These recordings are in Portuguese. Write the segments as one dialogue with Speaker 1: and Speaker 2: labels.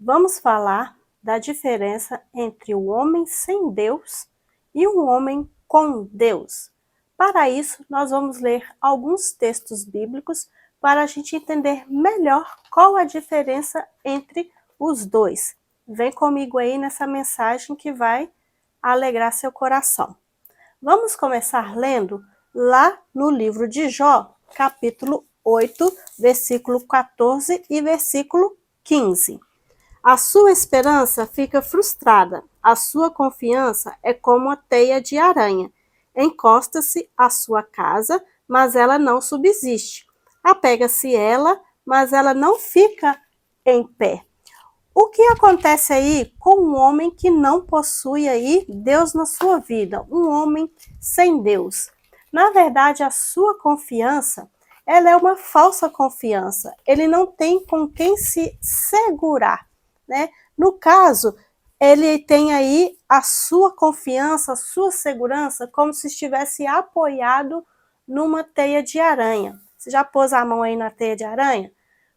Speaker 1: Vamos falar da diferença entre o homem sem Deus e o homem com Deus. Para isso, nós vamos ler alguns textos bíblicos para a gente entender melhor qual a diferença entre os dois. Vem comigo aí nessa mensagem que vai alegrar seu coração. Vamos começar lendo lá no livro de Jó, capítulo 8, versículo 14 e versículo 15. A sua esperança fica frustrada, a sua confiança é como a teia de aranha. Encosta-se à sua casa, mas ela não subsiste. Apega-se ela, mas ela não fica em pé. O que acontece aí com um homem que não possui aí Deus na sua vida? Um homem sem Deus. Na verdade, a sua confiança, ela é uma falsa confiança. Ele não tem com quem se segurar, né? No caso, ele tem aí a sua confiança, a sua segurança, como se estivesse apoiado numa teia de aranha. Você já pôs a mão aí na teia de aranha?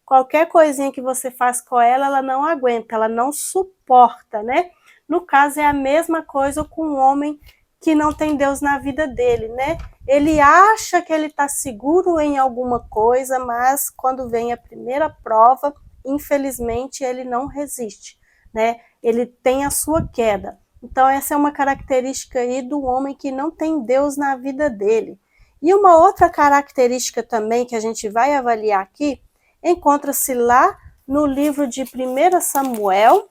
Speaker 1: Qualquer coisinha que você faz com ela, ela não aguenta, ela não suporta, né? No caso, é a mesma coisa com um homem que não tem Deus na vida dele, né? Ele acha que ele está seguro em alguma coisa, mas quando vem a primeira prova, infelizmente, ele não resiste, né? Ele tem a sua queda. Então, essa é uma característica aí do homem que não tem Deus na vida dele. E uma outra característica também que a gente vai avaliar aqui, encontra-se lá no livro de 1 Samuel.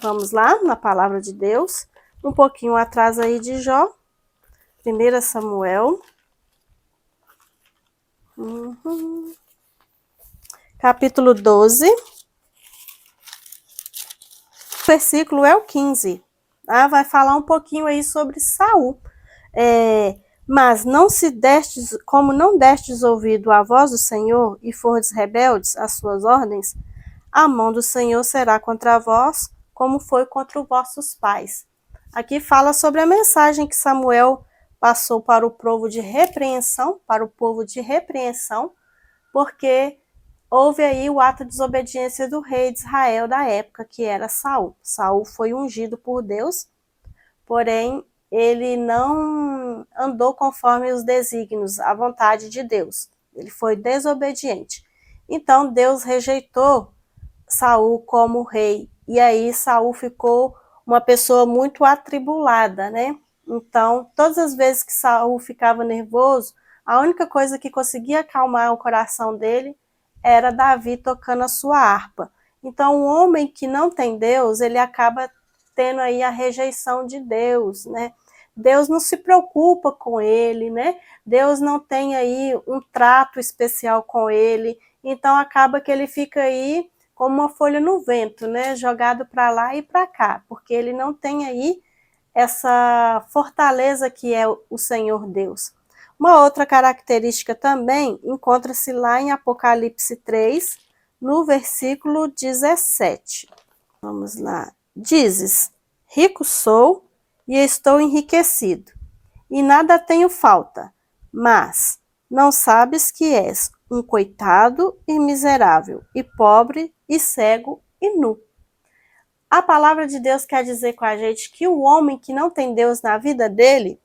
Speaker 1: Vamos lá, na palavra de Deus. Um pouquinho atrás aí de Jó. 1 Samuel. Capítulo 12. O versículo é o 15. Vai falar um pouquinho aí sobre Saul. Mas não se destes, como não destes ouvido à voz do Senhor e fordes rebeldes às suas ordens, a mão do Senhor será contra vós, como foi contra os vossos pais. Aqui fala sobre a mensagem que Samuel passou para o povo de repreensão, porque houve aí o ato de desobediência do rei de Israel da época, que era Saul. Saul foi ungido por Deus, porém ele não andou conforme os desígnios, a vontade de Deus. Ele foi desobediente. Então Deus rejeitou Saul como rei. E aí Saul ficou uma pessoa muito atribulada, né? Então, todas as vezes que Saul ficava nervoso, a única coisa que conseguia acalmar o coração dele era Davi tocando a sua harpa. Então, um homem que não tem Deus, ele acaba tendo aí a rejeição de Deus, né? Deus não se preocupa com ele, né? Deus não tem aí um trato especial com ele. Então, acaba que ele fica aí como uma folha no vento, né? Jogado para lá e para cá, porque ele não tem aí essa fortaleza que é o Senhor Deus. Uma outra característica também encontra-se lá em Apocalipse 3, no versículo 17. Vamos lá. Dizes: rico sou e estou enriquecido, e nada tenho falta, mas não sabes que és um coitado e miserável, e pobre, e cego, e nu. A palavra de Deus quer dizer com a gente que o homem que não tem Deus na vida dele,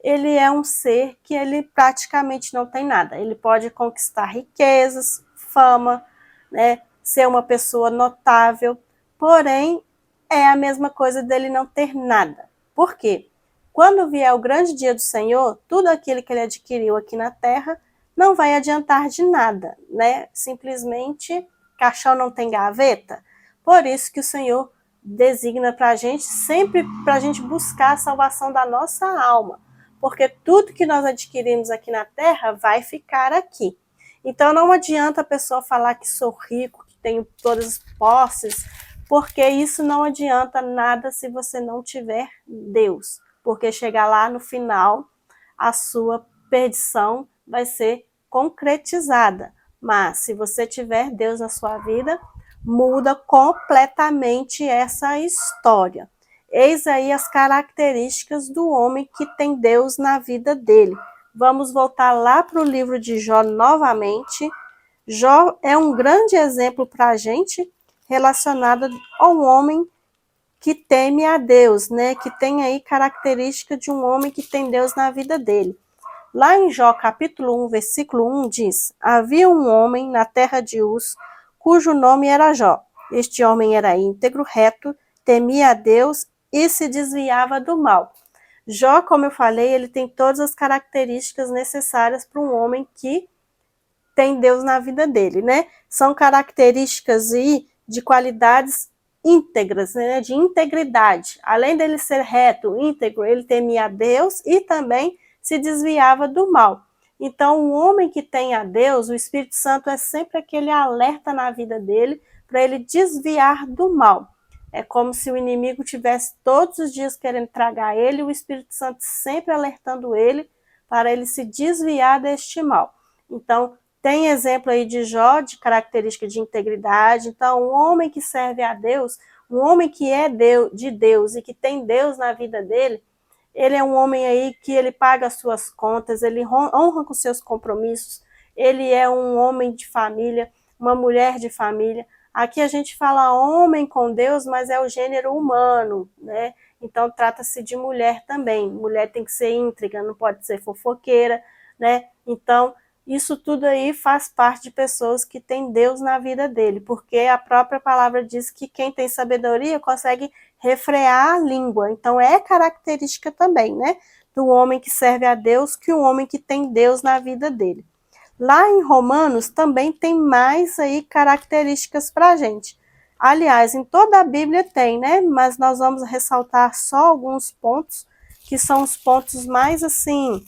Speaker 1: ele é um ser que ele praticamente não tem nada. Ele pode conquistar riquezas, fama, né, ser uma pessoa notável, porém é a mesma coisa dele não ter nada. Por quê? Quando vier o grande dia do Senhor, tudo aquilo que ele adquiriu aqui na terra não vai adiantar de nada, né? Simplesmente, caixão não tem gaveta. Por isso que o Senhor designa para a gente, sempre para a gente buscar a salvação da nossa alma. Porque tudo que nós adquirimos aqui na terra vai ficar aqui. Então não adianta a pessoa falar que sou rico, que tenho todas as posses, porque isso não adianta nada se você não tiver Deus. Porque chegar lá no final, a sua perdição vai ser concretizada. Mas se você tiver Deus na sua vida, muda completamente essa história. Eis aí as características do homem que tem Deus na vida dele. Vamos voltar lá para o livro de Jó novamente. Jó é um grande exemplo para a gente, relacionada ao homem que teme a Deus, né? Que tem aí característica de um homem que tem Deus na vida dele. Lá em Jó, capítulo 1, versículo 1, diz: havia um homem na terra de Uz, cujo nome era Jó. Este homem era íntegro, reto, temia a Deus e se desviava do mal. Jó, como eu falei, ele tem todas as características necessárias para um homem que tem Deus na vida dele, né? São características aí de qualidades íntegras, né? De integridade. Além dele ser reto, íntegro, ele temia a Deus e também se desviava do mal. Então, um homem que tem a Deus, o Espírito Santo é sempre aquele alerta na vida dele para ele desviar do mal. É como se o inimigo tivesse todos os dias querendo tragar ele, e o Espírito Santo sempre alertando ele para ele se desviar deste mal. Então, tem exemplo aí de Jó, de característica de integridade. Então, um homem que serve a Deus, um homem que é de Deus e que tem Deus na vida dele, ele é um homem aí que ele paga as suas contas, ele honra com seus compromissos, ele é um homem de família, uma mulher de família. Aqui a gente fala homem com Deus, mas é o gênero humano, né? Então trata-se de mulher também. Mulher tem que ser íntegra, não pode ser fofoqueira, né? Então isso tudo aí faz parte de pessoas que têm Deus na vida dele, porque a própria palavra diz que quem tem sabedoria consegue refrear a língua. Então é característica também, né, do homem que serve a Deus, que o homem que tem Deus na vida dele. Lá em Romanos também tem mais aí características para a gente. Aliás, em toda a Bíblia tem, né, mas nós vamos ressaltar só alguns pontos, que são os pontos mais, assim,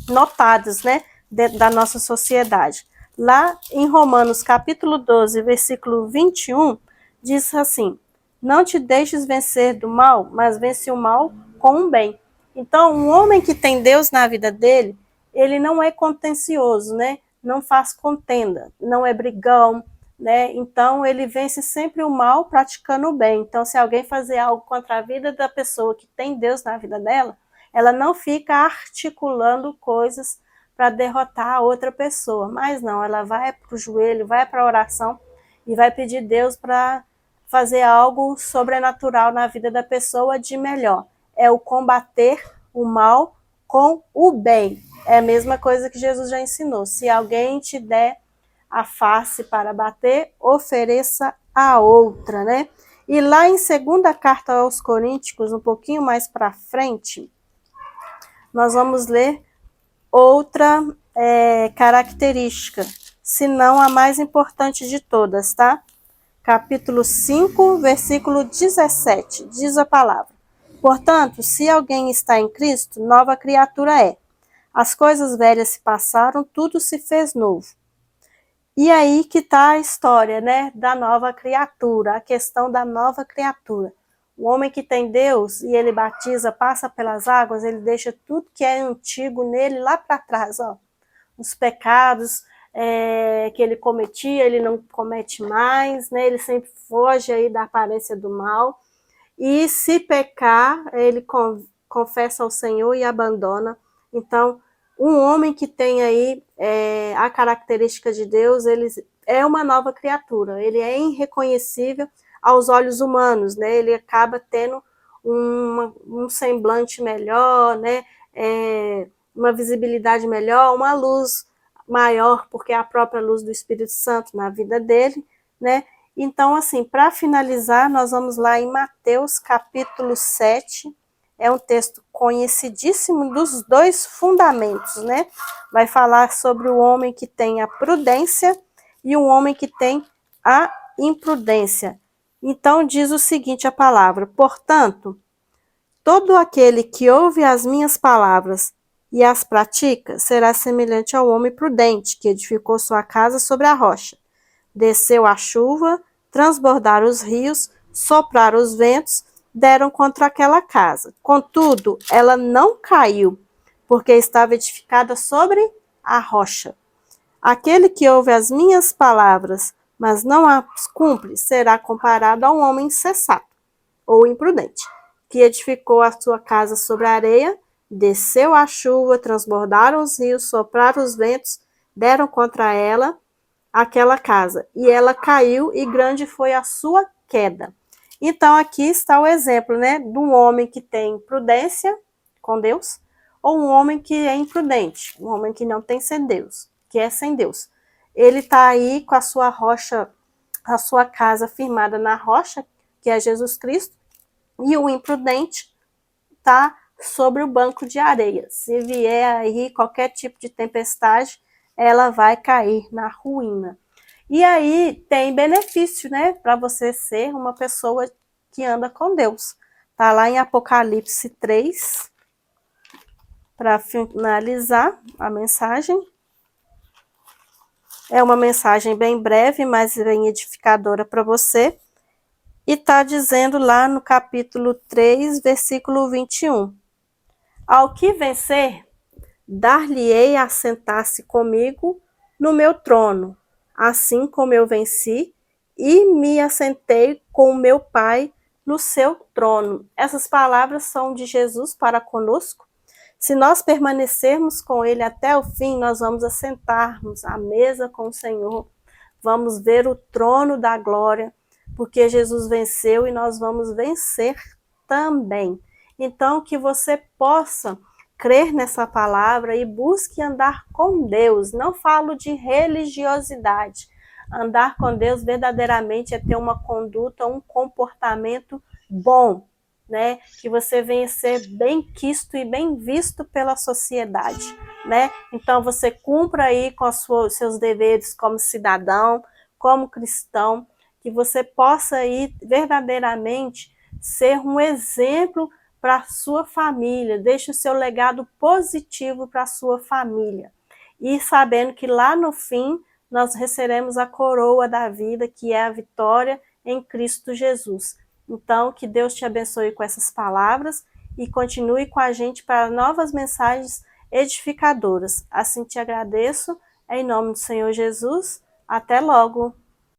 Speaker 1: notados, né, dentro da nossa sociedade. Lá em Romanos capítulo 12, versículo 21, diz assim: não te deixes vencer do mal, mas vence o mal com o bem. Então, um homem que tem Deus na vida dele, ele não é contencioso, né? Não faz contenda, não é brigão, né? Então, ele vence sempre o mal praticando o bem. Então, se alguém fazer algo contra a vida da pessoa que tem Deus na vida dela, ela não fica articulando coisas para derrotar a outra pessoa, mas não, ela vai para o joelho, vai para a oração e vai pedir Deus para fazer algo sobrenatural na vida da pessoa de melhor. É o combater o mal com o bem. É a mesma coisa que Jesus já ensinou. Se alguém te der a face para bater, ofereça a outra, né? E lá em 2ª carta aos Coríntios, um pouquinho mais para frente, nós vamos ler outra característica, se não a mais importante de todas, tá? Capítulo 5, versículo 17, diz a palavra: portanto, se alguém está em Cristo, nova criatura é. As coisas velhas se passaram, tudo se fez novo. E aí que está a história, né, da nova criatura, a questão da nova criatura. O homem que tem Deus e ele batiza, passa pelas águas, ele deixa tudo que é antigo nele lá para trás, ó. Os pecados que ele cometia, ele não comete mais, né? Ele sempre foge aí da aparência do mal. E se pecar, ele confessa ao Senhor e abandona. Então, um homem que tem aí a característica de Deus, ele é uma nova criatura, ele é irreconhecível aos olhos humanos, né? Ele acaba tendo um semblante melhor, né? Uma visibilidade melhor, uma luz maior, porque é a própria luz do Espírito Santo na vida dele, né? Então, assim, para finalizar, nós vamos lá em Mateus capítulo 7, é um texto conhecidíssimo dos dois fundamentos, né? Vai falar sobre o homem que tem a prudência e o homem que tem a imprudência. Então, diz o seguinte a palavra: portanto, todo aquele que ouve as minhas palavras e as pratica será semelhante ao homem prudente que edificou sua casa sobre a rocha. Desceu a chuva, transbordaram os rios, sopraram os ventos, deram contra aquela casa. Contudo, ela não caiu, porque estava edificada sobre a rocha. Aquele que ouve as minhas palavras, mas não as cumpre, será comparado a um homem insensato ou imprudente, que edificou a sua casa sobre a areia, desceu a chuva, transbordaram os rios, sopraram os ventos, deram contra ela, aquela casa, e ela caiu e grande foi a sua queda. Então aqui está o exemplo, né, de um homem que tem prudência com Deus, ou um homem que é imprudente, um homem que não tem sem Deus, que é sem Deus. Ele está aí com a sua rocha, a sua casa firmada na rocha, que é Jesus Cristo, e o imprudente está sobre o banco de areia. Se vier aí qualquer tipo de tempestade, ela vai cair na ruína. E aí tem benefício, né, para você ser uma pessoa que anda com Deus. Tá lá em Apocalipse 3, para finalizar a mensagem. É uma mensagem bem breve, mas bem edificadora para você. E está dizendo lá no capítulo 3, versículo 21. Ao que vencer, dar-lhe-ei a sentar-se comigo no meu trono, assim como eu venci e me assentei com o meu Pai no seu trono. Essas palavras são de Jesus para conosco. Se nós permanecermos com Ele até o fim, nós vamos assentar-nos à mesa com o Senhor, vamos ver o trono da glória, porque Jesus venceu e nós vamos vencer também. Então, que você possa crer nessa palavra e busque andar com Deus. Não falo de religiosidade. Andar com Deus verdadeiramente é ter uma conduta, um comportamento bom, né? Que você venha ser bem quisto e bem visto pela sociedade, né? Então você cumpra aí com os seus deveres como cidadão, como cristão, que você possa aí verdadeiramente ser um exemplo para a sua família, deixe o seu legado positivo para a sua família. E sabendo que lá no fim nós receberemos a coroa da vida, que é a vitória em Cristo Jesus. Então, que Deus te abençoe com essas palavras e continue com a gente para novas mensagens edificadoras. Assim te agradeço, em nome do Senhor Jesus. Até logo!